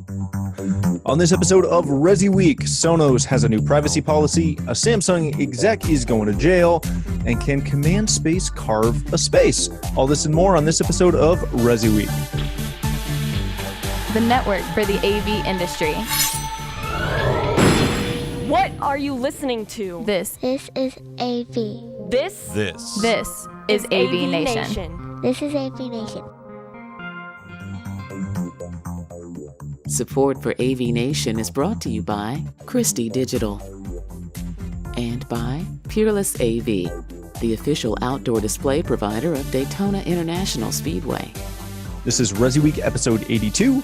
On this episode of Resiweek, Sonos has a new privacy policy, a Samsung exec is going to jail, and can Command Space carve a space? All this and more on this episode of Resiweek. The network for the AV industry. What are you listening to? This is AV. This is AVNation. This is AVNation. Support for AVNation is brought to you by Christie Digital and by Peerless AV, the official outdoor display provider of Daytona International Speedway. This is Resiweek episode 82,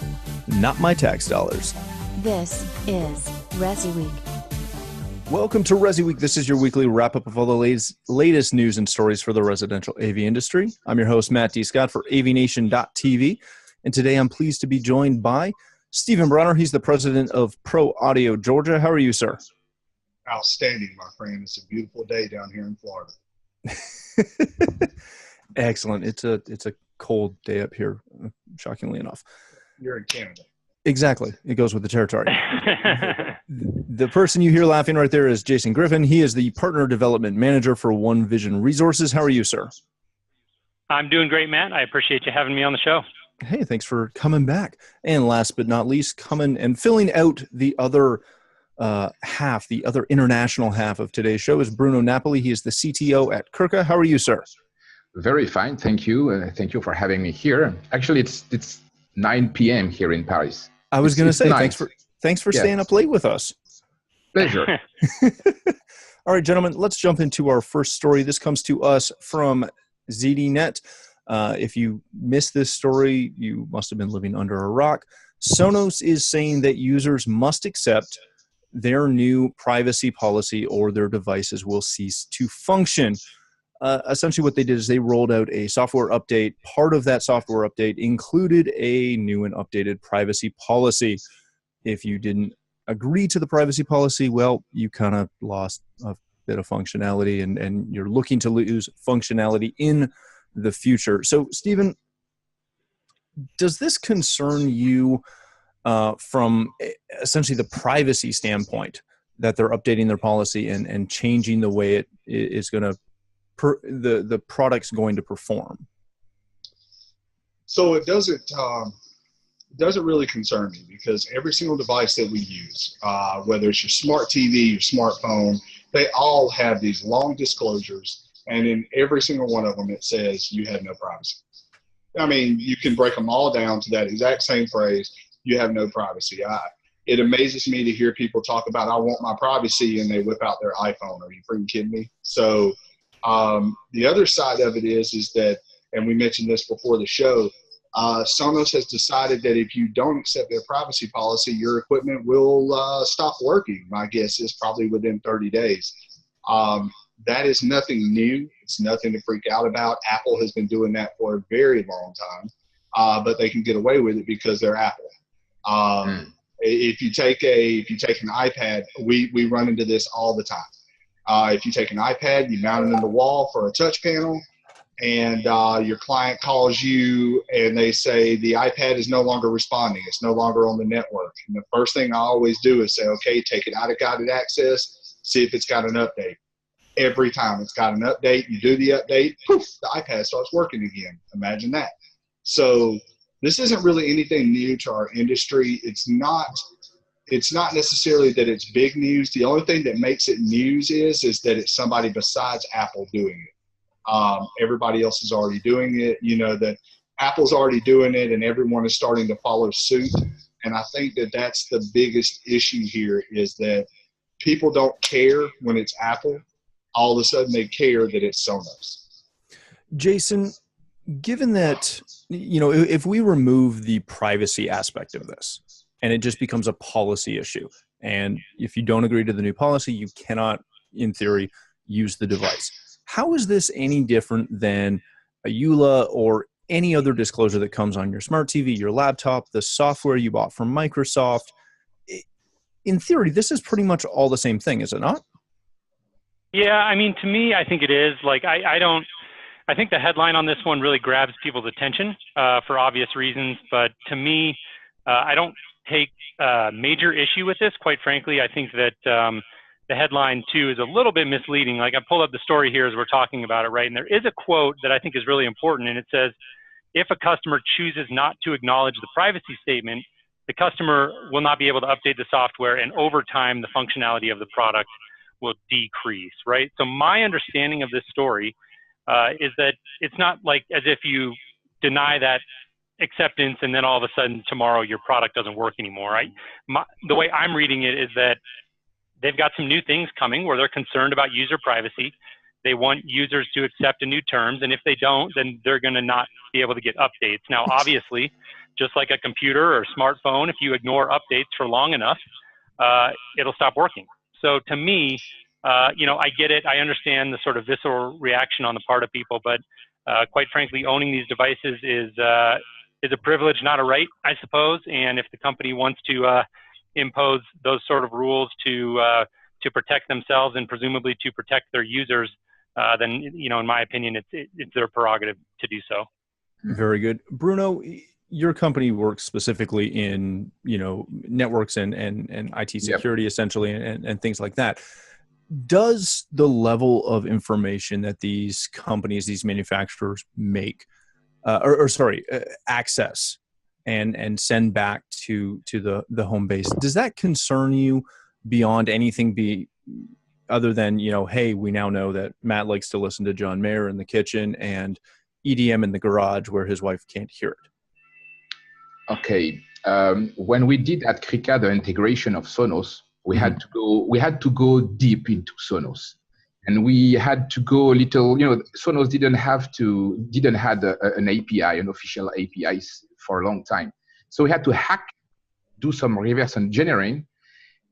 Not My Tax Dollars. This is Resiweek. Welcome to Resiweek. This is your weekly wrap-up of all the latest news and stories for the residential AV industry. I'm your host, Matt D. Scott for AVNation.tv, and today I'm pleased to be joined by Stephen Brawner. He's the president of Pro Audio Georgia. How are you, sir? Outstanding, my friend. It's a beautiful day down here in Florida. Excellent. It's a cold day up here, shockingly enough. You're in Canada. Exactly. It goes with the territory. The person you hear laughing right there is Jason Griffin. He is the partner development manager for One Vision Resources. How are you, sir? I'm doing great, Matt. I appreciate you having me on the show. Hey, thanks for coming back. And last but not least, coming and filling out the other half, the other international half of today's show is Bruno Napoli. He is the CTO at Kirka. How are you, sir? Very fine. Thank you. Thank you for having me here. Actually, it's 9 p.m. here in Paris. I was going to say, nice. thanks for staying up late with us. Pleasure. All right, gentlemen, let's jump into our first story. This comes to us from ZDNet. If you missed this story, you must have been living under a rock. Sonos is saying that users must accept their new privacy policy or their devices will cease to function. Essentially what they did is they rolled out a software update. Part of that software update included a new and updated privacy policy. If you didn't agree to the privacy policy, well, you kind of lost a bit of functionality and you're looking to lose functionality in the future. So, Stephen, does this concern you from essentially the privacy standpoint that they're updating their policy and changing the way it is going to the product's going to perform? So it doesn't really concern me because every single device that we use, whether it's your smart TV, your smartphone, they all have these long disclosures. And in every single one of them, it says you have no privacy. I mean, you can break them all down to that exact same phrase, you have no privacy. It amazes me to hear people talk about, I want my privacy, and they whip out their iPhone. Are you freaking kidding me? So the other side of it is that, and we mentioned this before the show, Sonos has decided that if you don't accept their privacy policy, your equipment will stop working. My guess is probably within 30 days. That is nothing new. It's nothing to freak out about. Apple has been doing that for a very long time, but they can get away with it because they're Apple. If you take an iPad, we run into this all the time. If you take an iPad, you mount it in the wall for a touch panel, and your client calls you and they say the iPad is no longer responding. It's no longer on the network. And the first thing I always do is say, okay, take it out of guided access, see if it's got an update. Every time it's got an update, you do the update, poof, the iPad starts working again. Imagine that. So this isn't really anything new to our industry. It's not necessarily that it's big news. The only thing that makes it news is that it's somebody besides Apple doing it. Everybody else is already doing it. You know that Apple's already doing it, and everyone is starting to follow suit. And I think that that's the biggest issue here is that people don't care when it's Apple. All of a sudden they care that it's Sonos. Jason, given that, if we remove the privacy aspect of this and it just becomes a policy issue, and if you don't agree to the new policy, you cannot, in theory, use the device. How is this any different than a EULA or any other disclosure that comes on your smart TV, your laptop, the software you bought from Microsoft? In theory, this is pretty much all the same thing, is it not? Yeah, I mean, to me, I think it is. Like, I think the headline on this one really grabs people's attention for obvious reasons. But to me, I don't take major issue with this. Quite frankly, I think that the headline too is a little bit misleading. Like I pulled up the story here as we're talking about it, right? And there is a quote that I think is really important, and it says, if a customer chooses not to acknowledge the privacy statement, the customer will not be able to update the software, and over time, the functionality of the product will decrease, right? So my understanding of this story is that it's not like as if you deny that acceptance and then all of a sudden tomorrow your product doesn't work anymore, right? The way I'm reading it is that they've got some new things coming where they're concerned about user privacy. They want users to accept the new terms, and if they don't, then they're going to not be able to get updates. Now, obviously, just like a computer or smartphone, if you ignore updates for long enough, it'll stop working. So to me, you know, I get it. I understand the sort of visceral reaction on the part of people, but quite frankly, owning these devices is a privilege, not a right, I suppose. And if the company wants to impose those sort of rules to protect themselves and presumably to protect their users, then, you know, in my opinion, it's their prerogative to do so. Very good. Bruno, your company works specifically in, you know, networks and IT security, essentially, and things like that. Does the level of information that these companies, these manufacturers make, access and send back to the home base, does that concern you beyond anything other than, you know, hey, we now know that Matt likes to listen to John Mayer in the kitchen and EDM in the garage where his wife can't hear it? Okay. When we did at Krika the integration of Sonos, we had to go deep into Sonos, and we had to go a little. You know, Sonos didn't have an API, an official API for a long time, so we had to do some reverse engineering,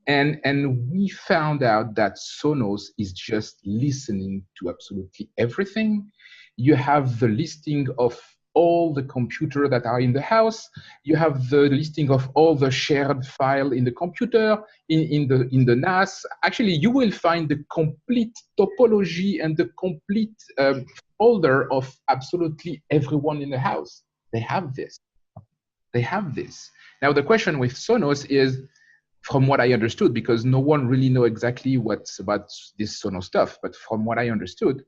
and we found out that Sonos is just listening to absolutely everything. You have the listing of all the computers that are in the house. You have the listing of all the shared file in the computer, in the NAS. Actually, you will find the complete topology and the complete folder of absolutely everyone in the house. They have this. Now, the question with Sonos is, from what I understood, because no one really knows exactly what's about this Sonos stuff, but from what I understood,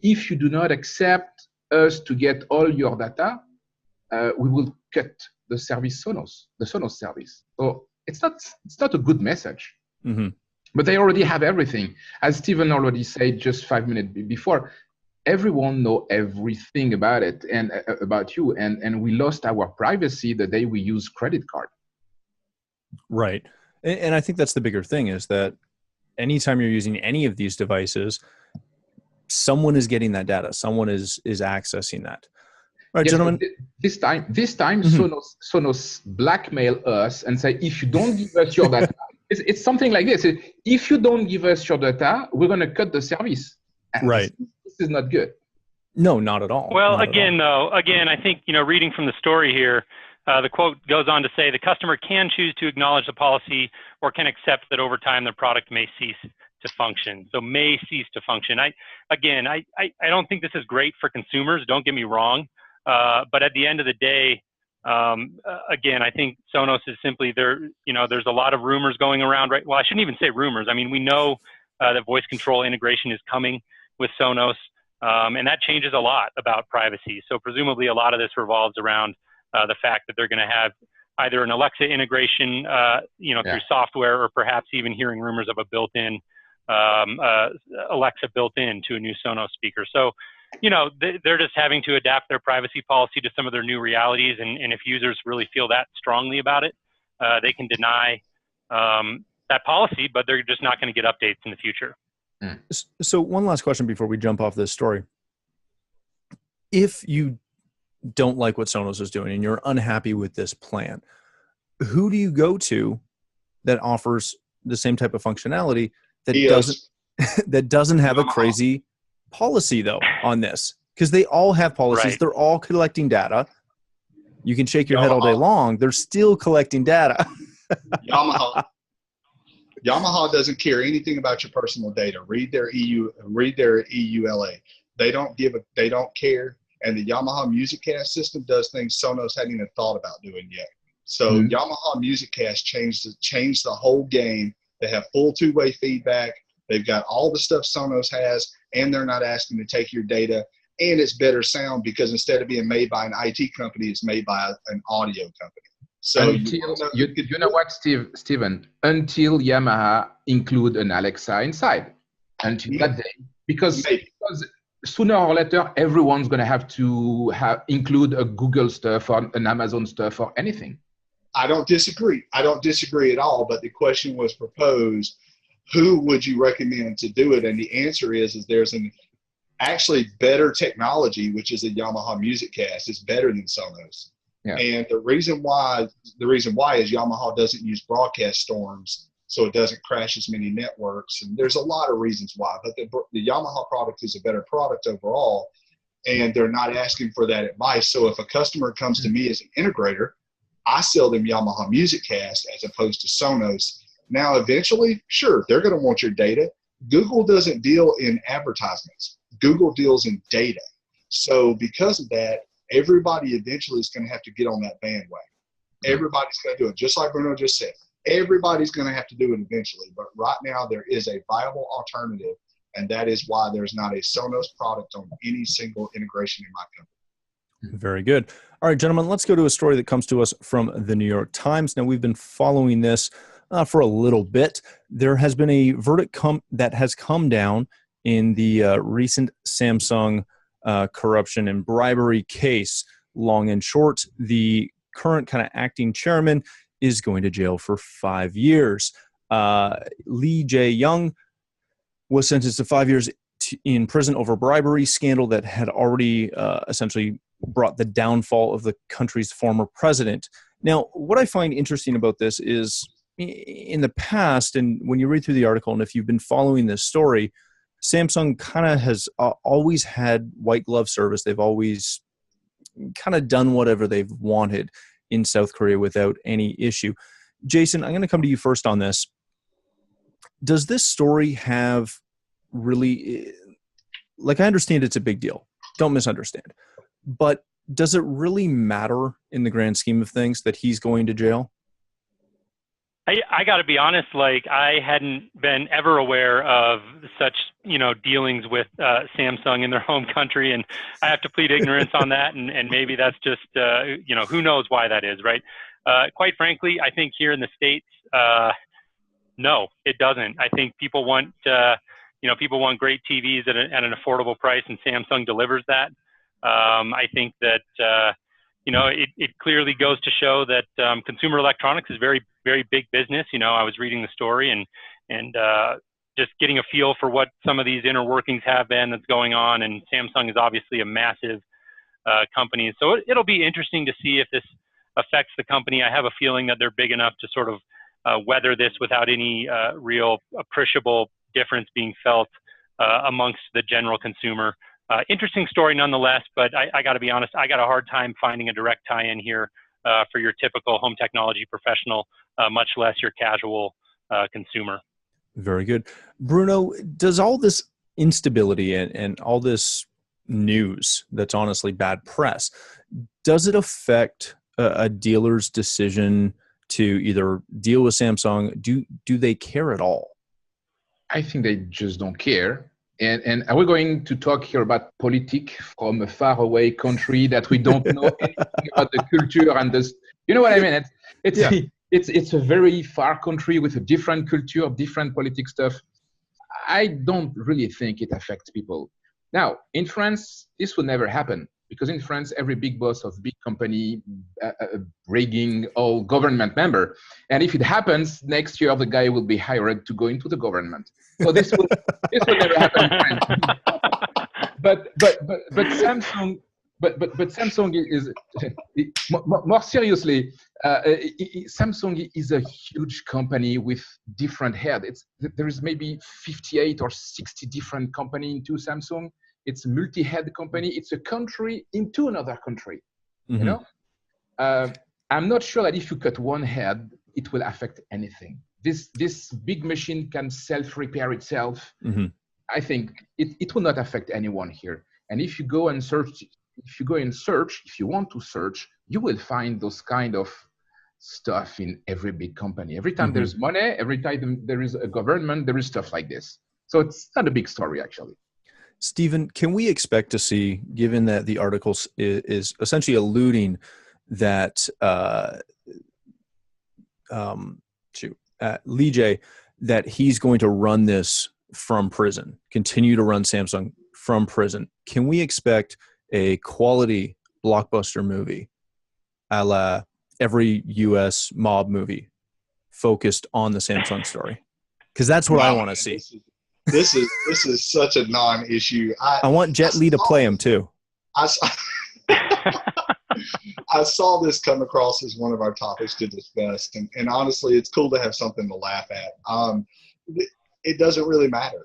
if you do not accept us to get all your data, we will cut the Sonos service. So it's not a good message. Mm-hmm. But they already have everything. As Stephen already said just 5 minutes before, everyone know everything about it and about you. And we lost our privacy the day we use credit card. Right. And I think that's the bigger thing, is that anytime you're using any of these devices, someone is getting that data. Someone is accessing that. All right, yes, gentlemen. This time, mm-hmm. Sonos blackmail us and say, if you don't give us your data, it's something like this. If you don't give us your data, we're going to cut the service. And right. This is not good. No, not at all. Well, again, I think, you know, reading from the story here, the quote goes on to say, the customer can choose to acknowledge the policy or can accept that over time their product may cease to function. So may cease to function. I don't think this is great for consumers. Don't get me wrong. But at the end of the day, again, I think Sonos is simply there. You know, there's a lot of rumors going around, right? Well, I shouldn't even say rumors. I mean, we know that voice control integration is coming with Sonos, and that changes a lot about privacy. So presumably a lot of this revolves around the fact that they're going to have either an Alexa integration, through software, or perhaps even hearing rumors of a built-in Alexa built in to a new Sonos speaker. So, you know, they're just having to adapt their privacy policy to some of their new realities. And if users really feel that strongly about it, they can deny that policy, but they're just not going to get updates in the future. So one last question before we jump off this story. If you don't like what Sonos is doing and you're unhappy with this plan, who do you go to that offers the same type of functionality that doesn't have a crazy policy though on this? Because they all have policies. Right. They're all collecting data. You can shake your head all day long. They're still collecting data. Yamaha doesn't care anything about your personal data. Read their EULA. They don't care. And the Yamaha MusicCast system does things Sonos hadn't even thought about doing yet. So Yamaha MusicCast changed the whole game. They have full two-way feedback. They've got all the stuff Sonos has, and they're not asking to take your data. And it's better sound because instead of being made by an IT company, it's made by an audio company. So you know what, Steven? Until Yamaha include an Alexa inside, until that day, because sooner or later everyone's going to have to include a Google stuff or an Amazon stuff or anything. I don't disagree. I don't disagree at all. But the question was proposed: who would you recommend to do it? And the answer is there's an actually better technology, which is a Yamaha MusicCast. It's better than Sonos. Yeah. And the reason why is Yamaha doesn't use broadcast storms, so it doesn't crash as many networks. And there's a lot of reasons why, but the Yamaha product is a better product overall, and they're not asking for that advice. So if a customer comes to me as an integrator, I sell them Yamaha MusicCast as opposed to Sonos. Now, eventually, sure, they're going to want your data. Google doesn't deal in advertisements. Google deals in data. So because of that, everybody eventually is going to have to get on that bandwagon. Everybody's going to do it. Just like Bruno just said, everybody's going to have to do it eventually. But right now there is a viable alternative, and that is why there's not a Sonos product on any single integration in my company. Very good. All right, gentlemen, let's go to a story that comes to us from the New York Times. Now, we've been following this for a little bit. There has been a verdict that has come down in the recent Samsung corruption and bribery case. Long and short, the current kind of acting chairman is going to jail for 5 years. Lee Jae-young was sentenced to 5 years in prison over bribery scandal that had already essentially brought the downfall of the country's former president. Now, what I find interesting about this is in the past, and when you read through the article, and if you've been following this story, Samsung kind of has always had white glove service. They've always kind of done whatever they've wanted in South Korea without any issue. Jason, I'm going to come to you first on this. Does this story have really, like, I understand it's a big deal. Don't misunderstand. But does it really matter in the grand scheme of things that he's going to jail? I got to be honest, like, I hadn't been ever aware of such, dealings with Samsung in their home country, and I have to plead ignorance on that, and maybe that's just, who knows why that is, right? Quite frankly, I think here in the States, no, it doesn't. I think people want, people want great TVs at an affordable price, and Samsung delivers that. I think that, it clearly goes to show that consumer electronics is very, very big business. I was reading the story and just getting a feel for what some of these inner workings have been that's going on. And Samsung is obviously a massive company. So it'll be interesting to see if this affects the company. I have a feeling that they're big enough to sort of weather this without any real appreciable difference being felt amongst the general consumer. Interesting story nonetheless, but I got to be honest, I got a hard time finding a direct tie-in here for your typical home technology professional, much less your casual consumer. Very good. Bruno, does all this instability and all this news that's honestly bad press, does it affect a dealer's decision to either deal with Samsung? Do they care at all? I think they just don't care. And we're going to talk here about politics from a faraway country that we don't know anything about the culture and this. You know what I mean? It's a very far country with a different culture, different politics stuff. I don't really think it affects people. Now, in France, this would never happen because in France, every big boss of big company rigging all government member. And if it happens, next year the guy will be hired to go into the government. So this will never happen in France. But Samsung. But Samsung is more seriously. Samsung is a huge company with different heads. There is maybe 58 or 60 different companies into Samsung. It's a multi-head company. It's a country into another country. Mm-hmm. I'm not sure that if you cut one head, it will affect anything. This big machine can self-repair itself. Mm-hmm. I think it will not affect anyone here. And if you go and search, if you want to search, you will find those kind of stuff in every big company. Every time there's money, every time there is a government, there is stuff like this. So it's not a big story, actually. Stephen, can we expect to see, given that the article is essentially alluding that Lee J, that he's going to run this from prison, continue to run Samsung from prison? Can we expect a quality blockbuster movie a la every U.S. mob movie focused on the Samsung story? Because that's what I want to see. This is such a non-issue. I want Jet Li to play him too. I saw this come across as one of our topics to discuss, and honestly, it's cool to have something to laugh at. It doesn't really matter.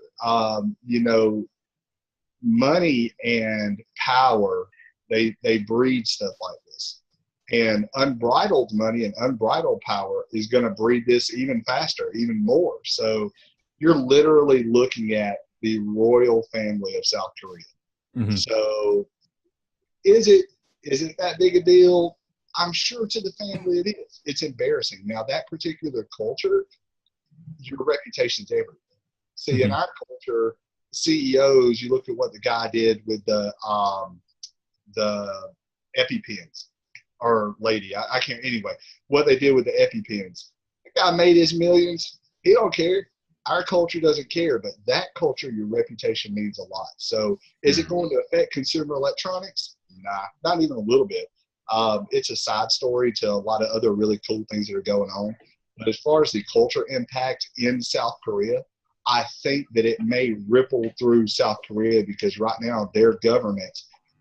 Money and power, they breed stuff like this. And unbridled money and unbridled power is going to breed this even faster, even more. So you're literally looking at the royal family of South Korea. Mm-hmm. So is it that big a deal? I'm sure to the family it is. It's embarrassing. Now, that particular culture, your reputation's everything. See, in our culture, CEOs, you look at what the guy did with the EpiPens, or lady, I can't, anyway, what they did with the EpiPens. The guy made his millions. He don't care. Our culture doesn't care, but that culture, your reputation means a lot. So is it going to affect consumer electronics? Nah, not even a little bit. It's a side story to a lot of other really cool things that are going on. But as far as the culture impact in South Korea, I think that it may ripple through South Korea because right now their government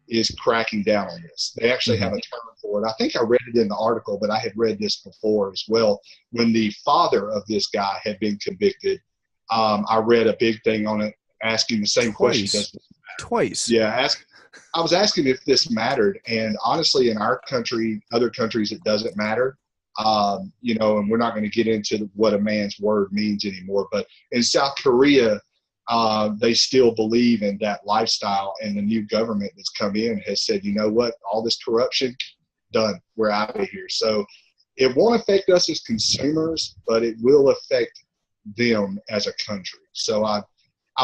is cracking down on this. They actually have a term for it. I think I read it in the article, but I had read this before as well. When the father of this guy had been convicted, I read a big thing on it asking the same question. Twice. Yeah. I was asking if this mattered. And honestly, in our country, other countries, it doesn't matter. And we're not going to get into what a man's word means anymore. But in South Korea, they still believe in that lifestyle. And the new government that's come in has said, you know what, all this corruption, done. We're out of here. So it won't affect us as consumers, but it will affect them as a country. So I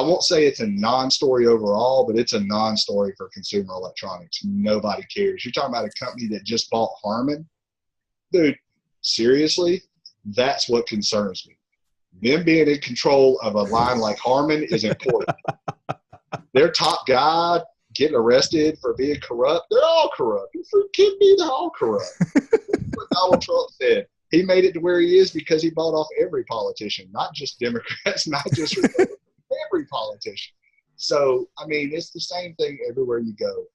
won't say it's a non-story overall, but it's a non-story for consumer electronics. Nobody cares. You're talking about a company that just bought Harman. Dude, seriously, that's what concerns me. Them being in control of a line like Harman is important. Their top guy getting arrested for being corrupt, they're all corrupt. You freaking kidding me? They're all corrupt. What Donald Trump said. He made it to where he is because he bought off every politician, not just Democrats, not just Republicans, every politician. So, I mean, it's the same thing everywhere you go.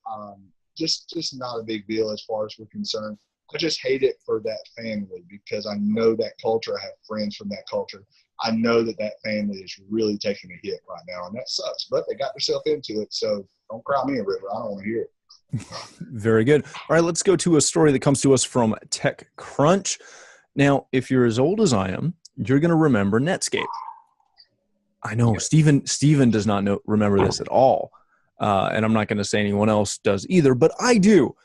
Just not a big deal as far as we're concerned. I just hate it for that family because I know that culture. I have friends from that culture. I know that family is really taking a hit right now, and that sucks. But they got themselves into it, so don't cry me a river. I don't want to hear it. Very good. All right, let's go to a story that comes to us from TechCrunch. Now, if you're as old as I am, you're going to remember Netscape. I know Stephen does not remember this at all, and I'm not going to say anyone else does either, but I do.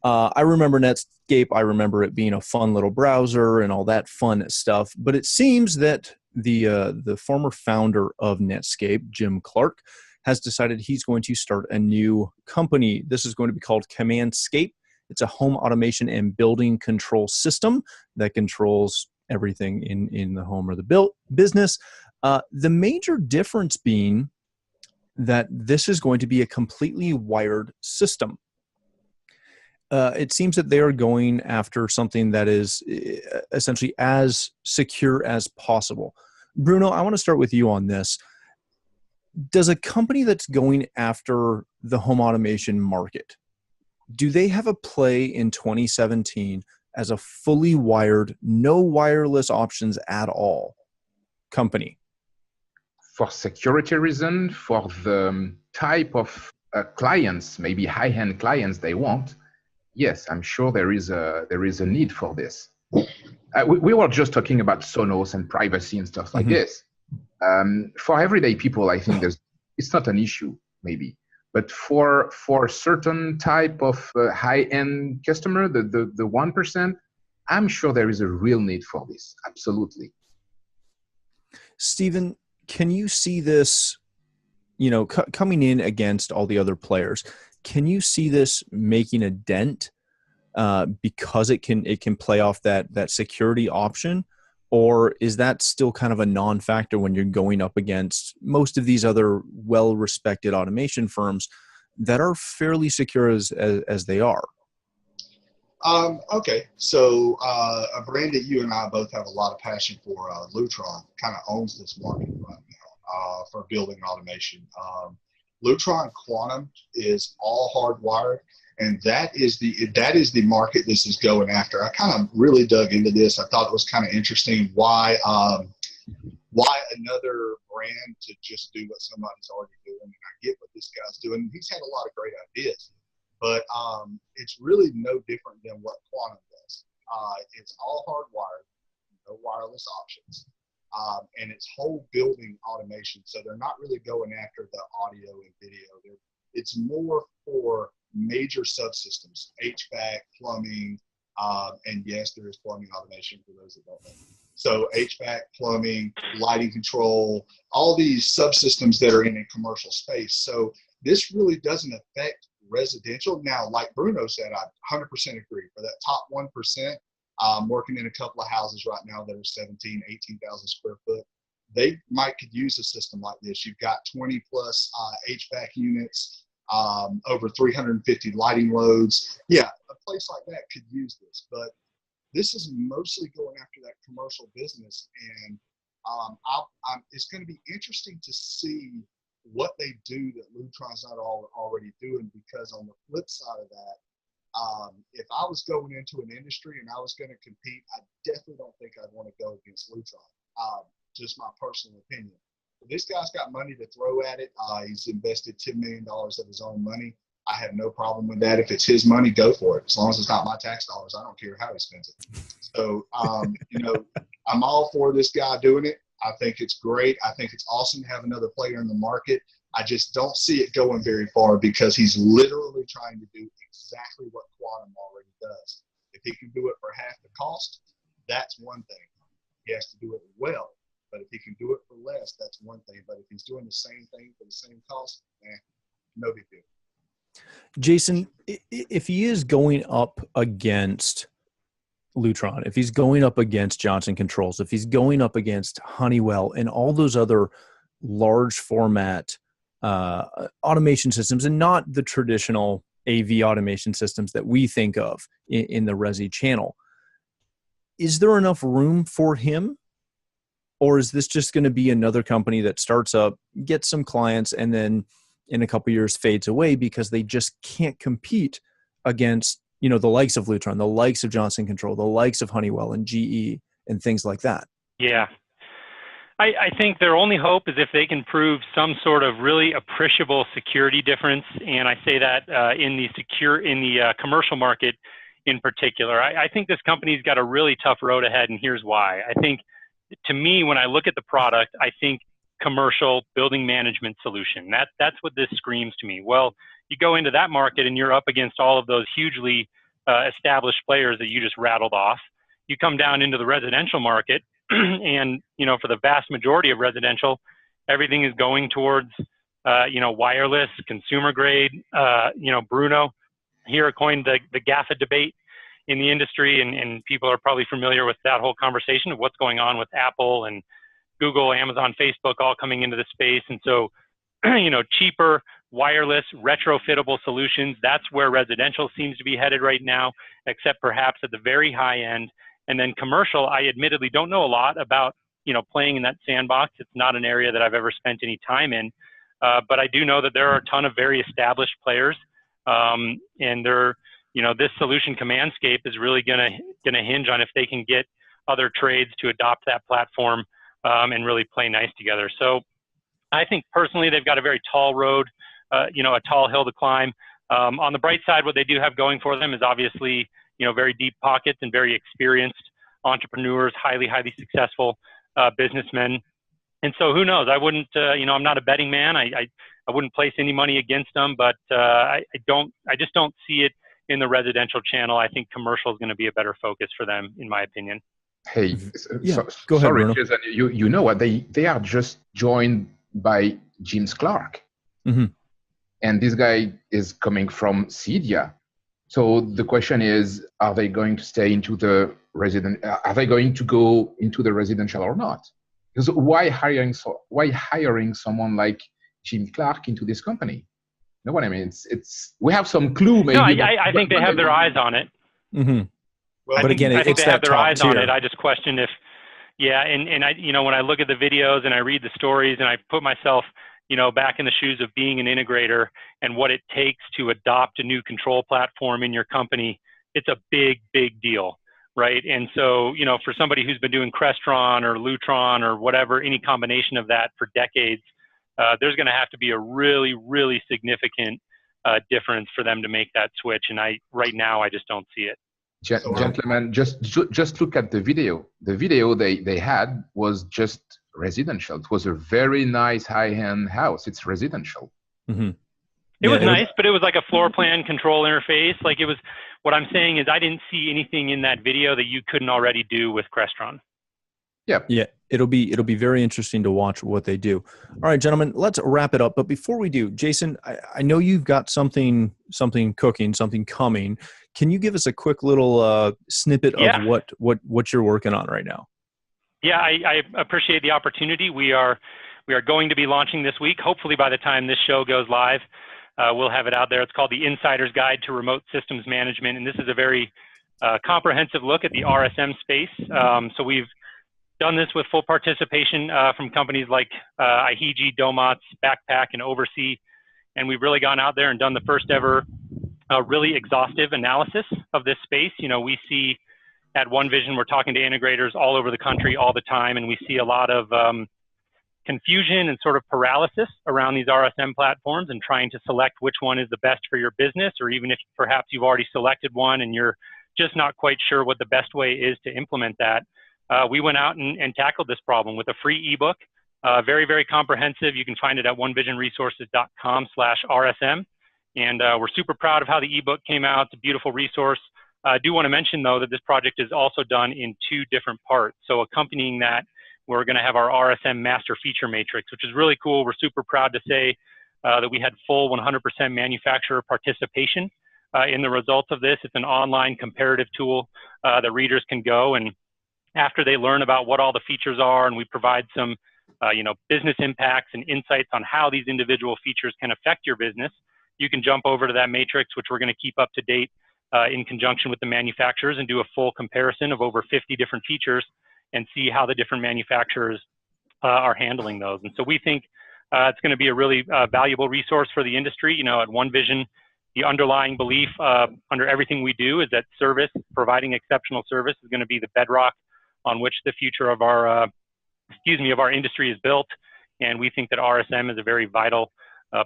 I remember Netscape. I remember it being a fun little browser and all that fun stuff. But it seems that the former founder of Netscape, Jim Clark, has decided he's going to start a new company. This is going to be called CommandScape. It's a home automation and building control system that controls everything in the home or the business. The major difference being that this is going to be a completely wired system. It seems that they are going after something that is essentially as secure as possible. Bruno, I want to start with you on this. Does a company that's going after the home automation market, do they have a play in 2017 as a fully wired, no wireless options at all company? For security reason, for the type of clients, maybe high-end clients they want, yes, I'm sure there is a need for this. We were just talking about Sonos and privacy and stuff like this. For everyday people, I think it's not an issue, maybe. But for a certain type of high-end customer, the 1%, I'm sure there is a real need for this. Absolutely. Stephen, can you see this, coming in against all the other players? Can you see this making a dent because it can play off that security option? Or is that still kind of a non-factor when you're going up against most of these other well-respected automation firms that are fairly secure as they are? Okay, so a brand that you and I both have a lot of passion for, Lutron, kind of owns this market right now for building automation. Lutron Quantum is all hardwired, and that is the market this is going after. I kind of really dug into this. I thought it was kind of interesting why another brand to just do what somebody's already doing. And I get what this guy's doing. He's had a lot of great ideas, but it's really no different than what Quantum does. It's all hardwired, no wireless options. And it's whole building automation. So they're not really going after the audio and video. It's more for major subsystems, HVAC, plumbing, and yes, there is plumbing automation for those that don't know. So HVAC, plumbing, lighting control, all these subsystems that are in a commercial space. So this really doesn't affect residential. Now, like Bruno said, I 100% agree. For that top 1%, I'm working in a couple of houses right now that are 17, 18,000 square foot. They could use a system like this. You've got 20 plus HVAC units, over 350 lighting loads. Yeah, a place like that could use this, but this is mostly going after that commercial business. And it's going to be interesting to see what they do that Lutron's not already doing, because on the flip side of that, if I was going into an industry and I was going to compete, I definitely don't think I'd want to go against Lutron. Just my personal opinion. But this guy's got money to throw at it. He's invested $10 million of his own money. I have no problem with that. If it's his money, go for it. As long as it's not my tax dollars, I don't care how he spends it. So, I'm all for this guy doing it. I think it's great. I think it's awesome to have another player in the market. I just don't see it going very far, because he's literally trying to do exactly what Quantum already does. If he can do it for half the cost, that's one thing. He has to do it well. But if he can do it for less, that's one thing. But if he's doing the same thing for the same cost, no big deal. Jason, if he is going up against Lutron, if he's going up against Johnson Controls, if he's going up against Honeywell and all those other large format automation systems, and not the traditional AV automation systems that we think of in the Resi channel, is there enough room for him? Or is this just going to be another company that starts up, gets some clients, and then in a couple of years fades away because they just can't compete against, the likes of Lutron, the likes of Johnson Control, the likes of Honeywell and GE and things like that? Yeah. I think their only hope is if they can prove some sort of really appreciable security difference. And I say that in the commercial market in particular. I think this company's got a really tough road ahead, and here's why. I think, to me, when I look at the product, I think commercial building management solution. That's what this screams to me. Well, you go into that market and you're up against all of those hugely established players that you just rattled off. You come down into the residential market and, for the vast majority of residential, everything is going towards, wireless, consumer grade. Bruno here coined the GAFA debate in the industry, and people are probably familiar with that whole conversation of what's going on with Apple and Google, Amazon, Facebook, all coming into the space. And so, cheaper, wireless, retrofittable solutions, that's where residential seems to be headed right now, except perhaps at the very high end. And then commercial, I admittedly don't know a lot about, playing in that sandbox. It's not an area that I've ever spent any time in, but I do know that there are a ton of very established players, and they're, this solution Commandscape is really gonna hinge on if they can get other trades to adopt that platform and really play nice together. So I think personally they've got a very tall road, a tall hill to climb. On the bright side, what they do have going for them is obviously, very deep pockets and very experienced entrepreneurs, highly successful businessmen. And so who knows? I wouldn't, I'm not a betting man. I wouldn't place any money against them, but I just don't see it in the residential channel. I think commercial is going to be a better focus for them, in my opinion. Hey, Yeah, go ahead, sorry, Bruno. Jason, you know what? They are just joined by James Clark. Mm-hmm. And this guy is coming from Cedia. So the question is, are they going to stay into the are they going to go into the residential or not? Because why hiring someone like Jim Clark into this company? You know what I mean? We have some clue maybe. No, I think they have their eyes on it. Mm-hmm. Well, But again, I think it's they have that their top eyes on tier. it. I just question if, and I, when I look at the videos and I read the stories and I put myself, back in the shoes of being an integrator and what it takes to adopt a new control platform in your company, it's a big, big deal, right? And so, for somebody who's been doing Crestron or Lutron or whatever, any combination of that for decades, there's going to have to be a really, really significant difference for them to make that switch. And right now, I just don't see it. Gentlemen, just look at the video. The video they had was just residential. It was a very nice high-end house. It's residential. Mm-hmm. It was nice, but it was like a floor plan control interface. Like it was, what I'm saying is I didn't see anything in that video that you couldn't already do with Crestron. Yeah, it'll be very interesting to watch what they do. All right, gentlemen, let's wrap it up. But before we do, Jason, I know you've got something cooking, something coming. Can you give us a quick little snippet of what you're working on right now? Yeah, I appreciate the opportunity. We are going to be launching this week. Hopefully by the time this show goes live, we'll have it out there. It's called the Insider's Guide to Remote Systems Management, and this is a very comprehensive look at the RSM space. So we've done this with full participation from companies like IHG, Domots, Backpack, and Oversea, and we've really gone out there and done the first ever really exhaustive analysis of this space. We see at OneVision, we're talking to integrators all over the country all the time, and we see a lot of confusion and sort of paralysis around these RSM platforms and trying to select which one is the best for your business, or even if perhaps you've already selected one and you're just not quite sure what the best way is to implement that. We went out and tackled this problem with a free ebook, very, very comprehensive. You can find it at onevisionresources.com/RSM. And we're super proud of how the ebook came out. It's a beautiful resource. I do want to mention, though, that this project is also done in 2 different parts. So accompanying that, we're going to have our RSM master feature matrix, which is really cool. We're super proud to say that we had full 100% manufacturer participation in the results of this. It's an online comparative tool that readers can go, and after they learn about what all the features are, and we provide some business impacts and insights on how these individual features can affect your business, you can jump over to that matrix, which we're going to keep up to date in conjunction with the manufacturers, and do a full comparison of over 50 different features and see how the different manufacturers are handling those. And so we think it's going to be a really valuable resource for the industry. At OneVision, the underlying belief under everything we do is that service, providing exceptional service, is going to be the bedrock on which the future of our industry is built. And we think that RSM is a very vital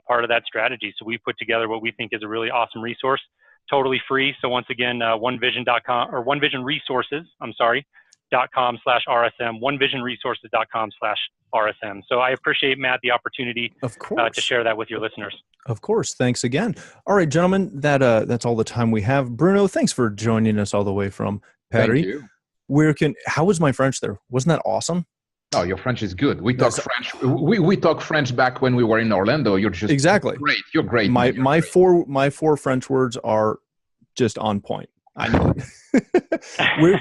part of that strategy. So we put together what we think is a really awesome resource, totally free. So once again, onevision.com or onevisionresources.com/RSM, onevisionresources.com/RSM. So I appreciate, Matt, the opportunity to share that with your listeners. Of course. Thanks again. All right, gentlemen, that's all the time we have. Bruno, thanks for joining us all the way from Paris. Thank you. How was my French there? Wasn't that awesome? Oh, your French is good. We talk French. We talk French back when we were in Orlando. You're just great. You're great. My four French words are just on point. I know it.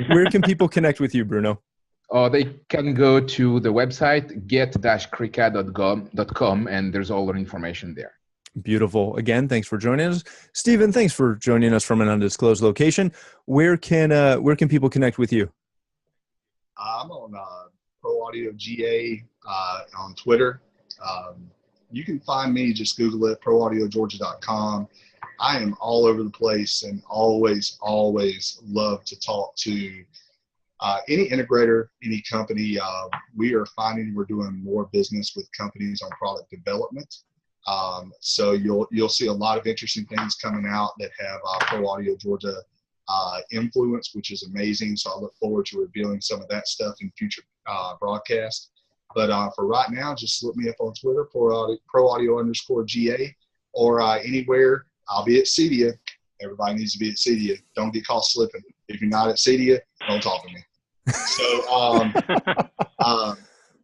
Where can people connect with you, Bruno? They can go to the website get-crica.com, and there's all the information there. Beautiful. Again, thanks for joining us. Stephen, thanks for joining us from an undisclosed location. Where can people connect with you? I'm on Pro Audio GA on Twitter. You can find me, just Google it, proaudiogeorgia.com. I am all over the place and always love to talk to any integrator, any company. We are finding we're doing more business with companies on product development. So you'll see a lot of interesting things coming out that have Pro Audio Georgia influence, which is amazing. So I look forward to revealing some of that stuff in future broadcasts. But for right now, just look me up on Twitter, Pro Audio _GA, or anywhere. I'll be at Cedia. Everybody needs to be at CEDIA. Don't get caught slipping. If you're not at CEDIA, don't talk to me. So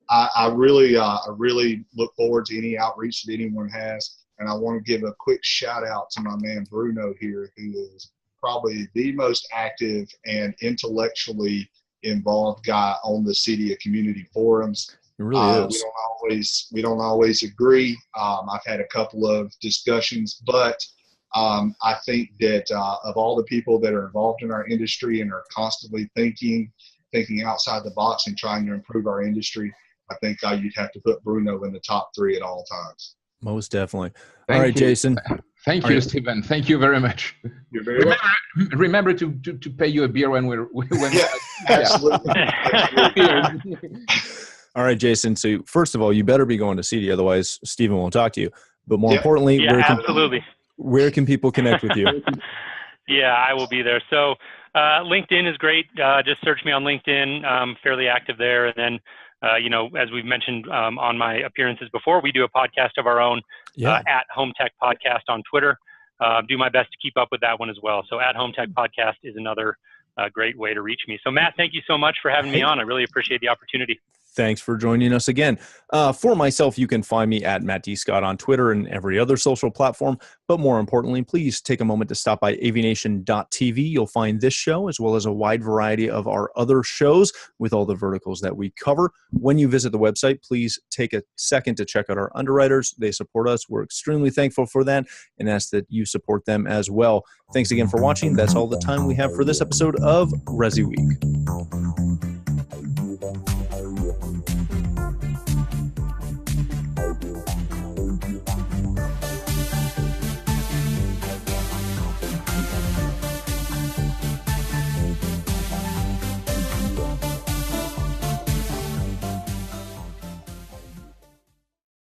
I really look forward to any outreach that anyone has. And I want to give a quick shout out to my man Bruno here, who is probably the most active and intellectually involved guy on the CEDIA community forums. It really is. We don't always agree. I've had a couple of discussions, but I think that of all the people that are involved in our industry and are constantly thinking outside the box and trying to improve our industry, I think you'd have to put Bruno in the top 3 at all times. Most definitely. Thank All right, you. Jason. Thank you, Stephen. Thank you very much. You're very welcome. Remember to pay you a beer when Yeah, absolutely. All right, Jason. So first of all, you better be going to CEDIA, otherwise Stephen won't talk to you. But more importantly, absolutely. Where can people connect with you? Yeah, I will be there. So LinkedIn is great. Just search me on LinkedIn. I'm fairly active there. And then, as we've mentioned on my appearances before, we do a podcast of our own at Home Tech Podcast on Twitter. Do my best to keep up with that one as well. So at Home Tech Podcast is another great way to reach me. So Matt, thank you so much for having me on. I really appreciate the opportunity. Thanks for joining us again. For myself, you can find me at Matt D. Scott on Twitter and every other social platform. But more importantly, please take a moment to stop by AVNation.tv. You'll find this show as well as a wide variety of our other shows with all the verticals that we cover. When you visit the website, please take a second to check out our underwriters. They support us. We're extremely thankful for that and ask that you support them as well. Thanks again for watching. That's all the time we have for this episode of Resiweek.